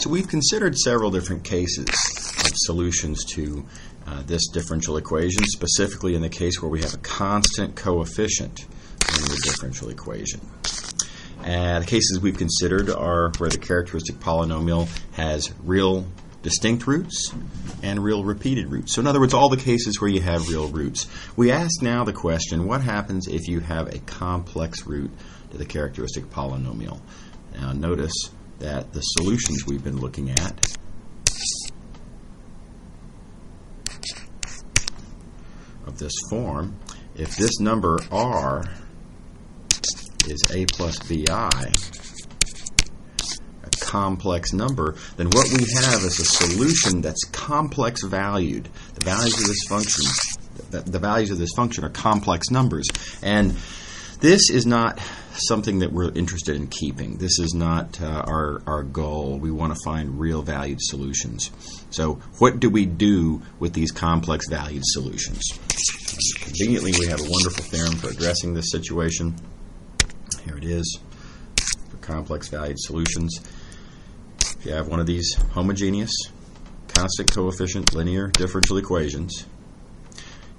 So we've considered several different cases of solutions to this differential equation, specifically in the case where we have a constant coefficient in the differential equation. The cases we've considered are where the characteristic polynomial has real distinct roots and real repeated roots. So in other words, all the cases where you have real roots. We ask now the question, what happens if you have a complex root to the characteristic polynomial? Now notice that the solutions we've been looking at of this form, if this number r is a plus bi, a complex number, then what we have is a solution that's complex valued. The values of this function, the values of this function are complex numbers, and this is not something that we're interested in keeping. This is not our goal. We want to find real valued solutions. So what do we do with these complex valued solutions? Conveniently, we have a wonderful theorem for addressing this situation. Here it is for complex valued solutions. If you have one of these homogeneous, constant coefficient linear differential equations,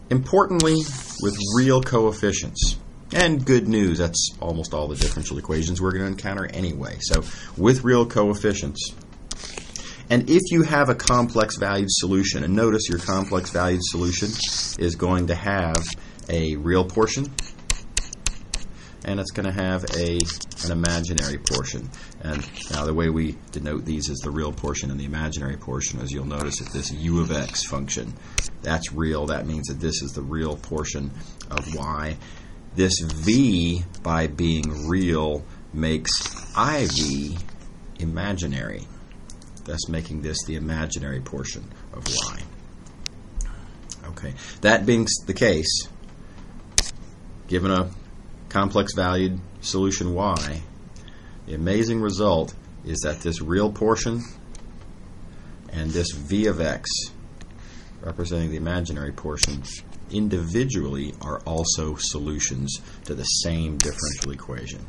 importantly with real coefficients. And good news, that's almost all the differential equations we're going to encounter anyway. So with real coefficients. And if you have a complex valued solution, and notice your complex valued solution is going to have a real portion, and it's going to have an imaginary portion. And now the way we denote these as the real portion and the imaginary portion is, you'll notice that this u of x function, that's real. That means that this is the real portion of y. This v, by being real, makes iv imaginary, thus making this the imaginary portion of y. Okay, that being the case, given a complex valued solution y, the amazing result is that this real portion and this v of x, representing the imaginary portion, individually are also solutions to the same differential equation.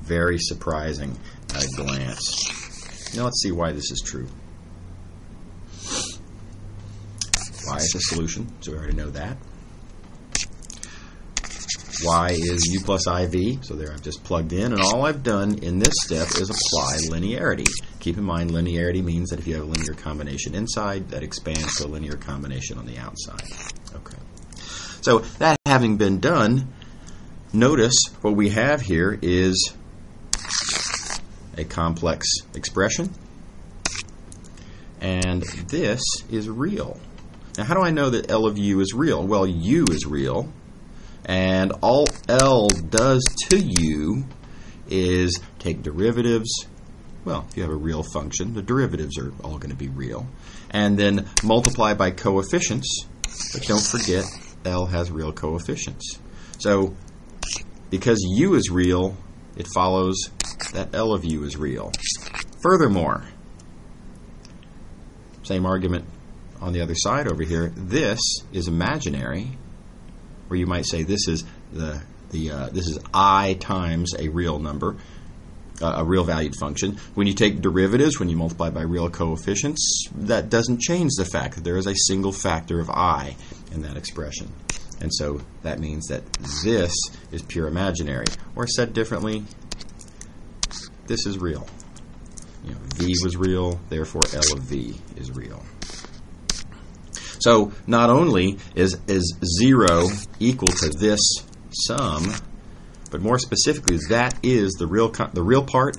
Very surprising at a glance. Now let's see why this is true. Y is a solution, so we already know that. Y is u plus iv, so there I've just plugged in, and all I've done in this step is apply linearity. Keep in mind, linearity means that if you have a linear combination inside, that expands to a linear combination on the outside. Okay. So that having been done, notice what we have here is a complex expression, and this is real. Now how do I know that L of u is real? Well, u is real, and all L does to u is take derivatives. Well, if you have a real function, the derivatives are all going to be real, and then multiply by coefficients, but don't forget L has real coefficients. So because u is real, it follows that L of u is real. Furthermore, same argument on the other side over here, this is imaginary, where you might say this is this is I times a real number, a real valued function. When you take derivatives, when you multiply by real coefficients, that doesn't change the fact that there is a single factor of I in that expression. And so that means that this is pure imaginary. Or said differently, this is real. V was real, therefore L of V is real. So not only is 0 equal to this sum, but more specifically, that is the real part,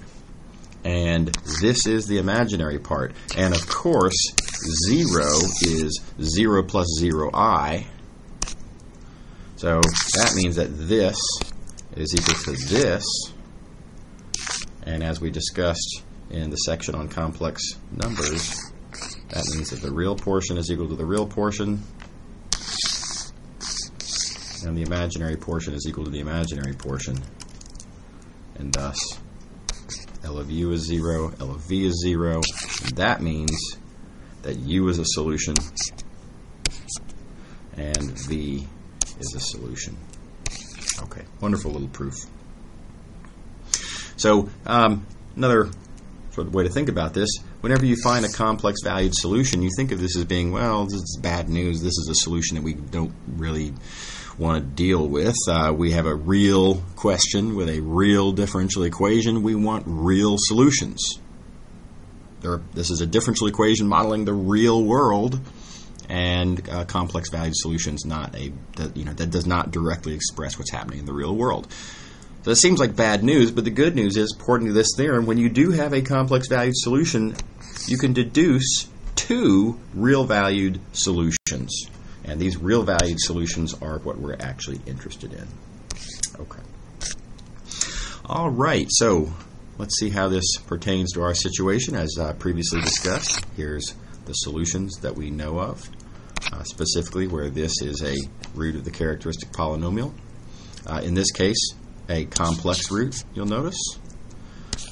and this is the imaginary part. And of course, 0 is 0 plus 0i. So that means that this is equal to this. And as we discussed in the section on complex numbers, that means that the real portion is equal to the real portion, and the imaginary portion is equal to the imaginary portion. And thus, L of u is 0, L of v is 0, and that means that u is a solution, and v is a solution. Okay, wonderful little proof. So, another sort of way to think about this. Whenever you find a complex valued solution, you think of this as being, well, this is bad news. This is a solution that we don't really want to deal with. We have a real question with a real differential equation. We want real solutions. This is a differential equation modeling the real world, and complex valued solutions that does not directly express what's happening in the real world. So it seems like bad news, but the good news is, according to this theorem, when you do have a complex valued solution, you can deduce two real valued solutions. And these real valued solutions are what we're actually interested in. Okay. All right, so let's see how this pertains to our situation. As previously discussed, here's the solutions that we know of, specifically where this is a root of the characteristic polynomial. In this case, a complex root, you'll notice.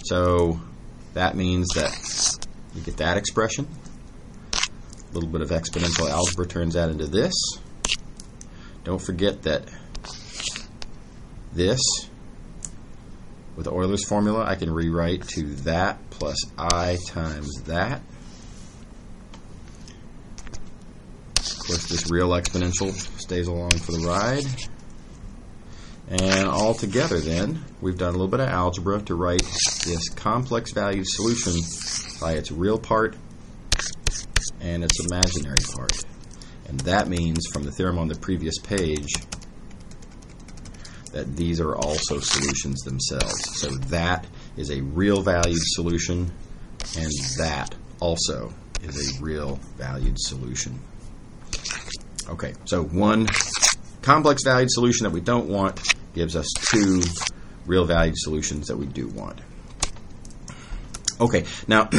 So that means that you get that expression. A little bit of exponential algebra turns that into this. Don't forget that this, with Euler's formula, I can rewrite to that plus I times that. Of course, this real exponential stays along for the ride. And all together then, we've done a little bit of algebra to write this complex valued solution by its real part and its imaginary part. And that means, from the theorem on the previous page, that these are also solutions themselves. So that is a real valued solution, and that also is a real valued solution. Okay, so one complex valued solution that we don't want gives us two real valued solutions that we do want. Okay, now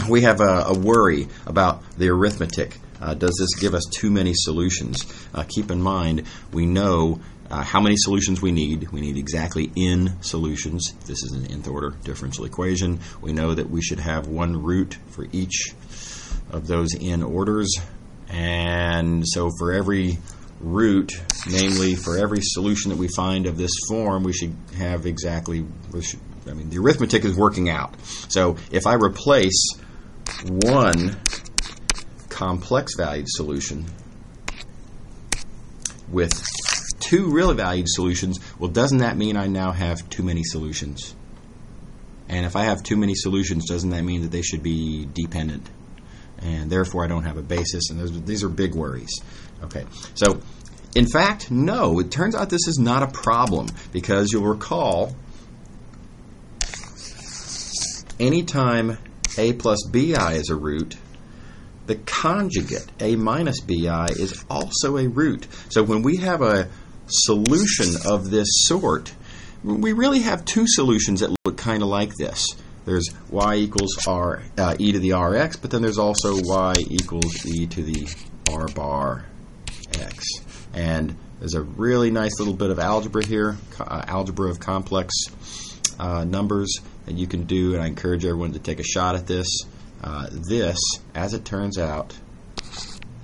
we have a worry about the arithmetic. Does this give us too many solutions? Keep in mind, we know how many solutions we need. We need exactly n solutions. This is an nth order differential equation. We know that we should have one root for each of those n orders. And so for every root, namely for every solution that we find of this form, we should have exactly, the arithmetic is working out. So if I replace one complex valued solution with two real valued solutions, well, doesn't that mean I now have too many solutions? And if I have too many solutions, doesn't that mean that they should be dependent? And therefore I don't have a basis, and these are big worries. Okay, so in fact, no, it turns out this is not a problem, because you'll recall anytime a plus bi is a root, the conjugate a minus bi is also a root. So when we have a solution of this sort, we really have two solutions that look kind of like this. There's y equals e to the rx, but then there's also y equals e to the r bar x. And there's a really nice little bit of algebra here, algebra of complex numbers that you can do, and I encourage everyone to take a shot at this. This, as it turns out,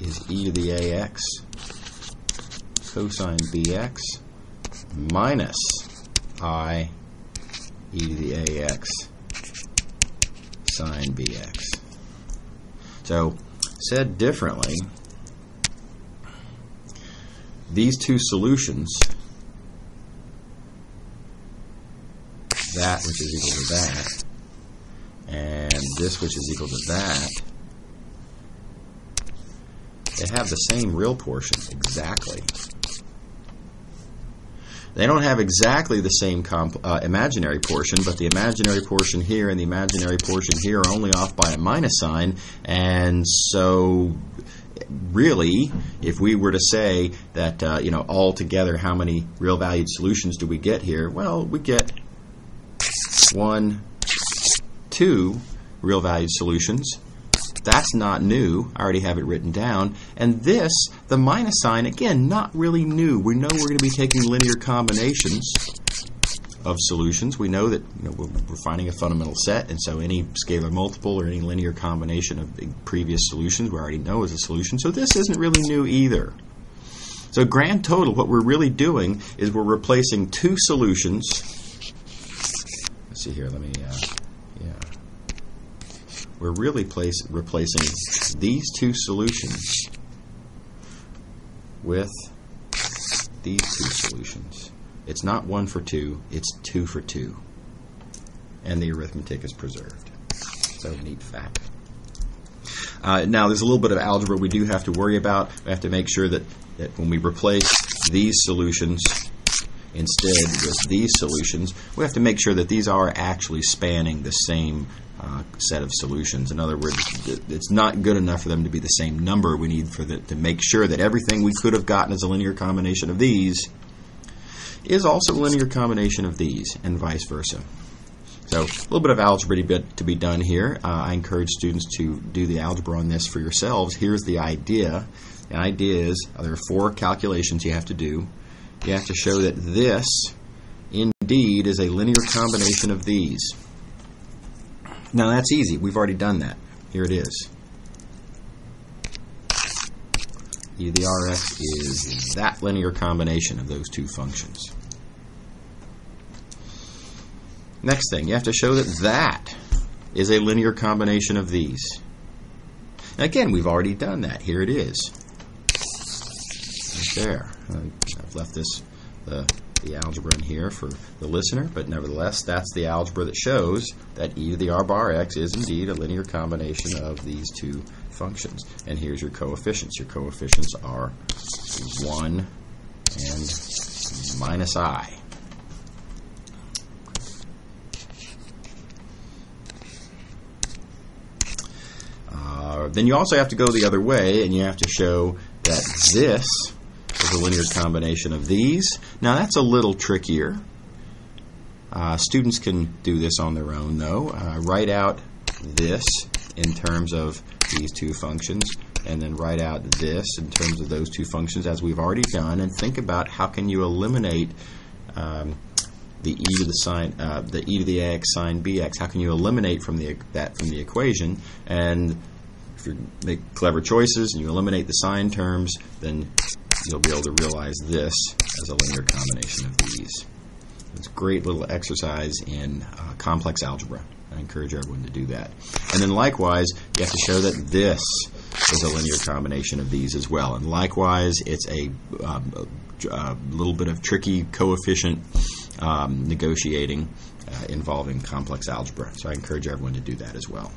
is e to the ax cosine bx minus I e to the ax sine bx. So, said differently, these two solutions, that which is equal to that, and this which is equal to that, they have the same real portion, exactly. They don't have exactly the same imaginary portion, but the imaginary portion here and the imaginary portion here are only off by a minus sign, and so really, if we were to say that, all together, how many real valued solutions do we get here? Well, we get 1, 2 real valued solutions. That's not new. I already have it written down. And this, the minus sign, again, not really new. We know we're going to be taking linear combinations of solutions. We know that we're finding a fundamental set, and so any scalar multiple or any linear combination of previous solutions we already know is a solution. So this isn't really new either. So grand total, what we're really doing is we're replacing two solutions. Let's see here. Let me, we're really replacing these two solutions with these two solutions. It's not 1 for 2, it's 2 for 2. And the arithmetic is preserved. So neat fact. Now there's a little bit of algebra we do have to worry about. We have to make sure that when we replace these solutions instead with these solutions, we have to make sure that these are actually spanning the same set of solutions. In other words, it's not good enough for them to be the same number. We need to make sure that everything we could have gotten as a linear combination of these is also a linear combination of these, and vice versa. So a little bit of algebra to be done here. I encourage students to do the algebra on this for yourselves. Here's the idea. The idea is there are 4 calculations you have to do. You have to show that this indeed is a linear combination of these. Now that's easy. We've already done that. Here it is. E to the Rx is that linear combination of those two functions. Next thing, you have to show that that is a linear combination of these. Now again, we've already done that. Here it is. Right there. I've left the algebra in here for the listener, but nevertheless, that's the algebra that shows that e to the r bar x is indeed a linear combination of these two functions. And here's your coefficients. Your coefficients are 1 and minus I. Then you also have to go the other way, and you have to show that this is a linear combination of these. Now that's a little trickier. Students can do this on their own, though. Write out this in terms of these two functions, and then write out this in terms of those two functions, as we've already done, and think about how can you eliminate the e to the ax sine bx. How can you eliminate that from the equation? And if you make clever choices and you eliminate the sign terms, then you'll be able to realize this as a linear combination of these. It's a great little exercise in complex algebra. I encourage everyone to do that. And then likewise, you have to show that this is a linear combination of these as well. And likewise, it's a little bit of tricky coefficient negotiating involving complex algebra. So I encourage everyone to do that as well.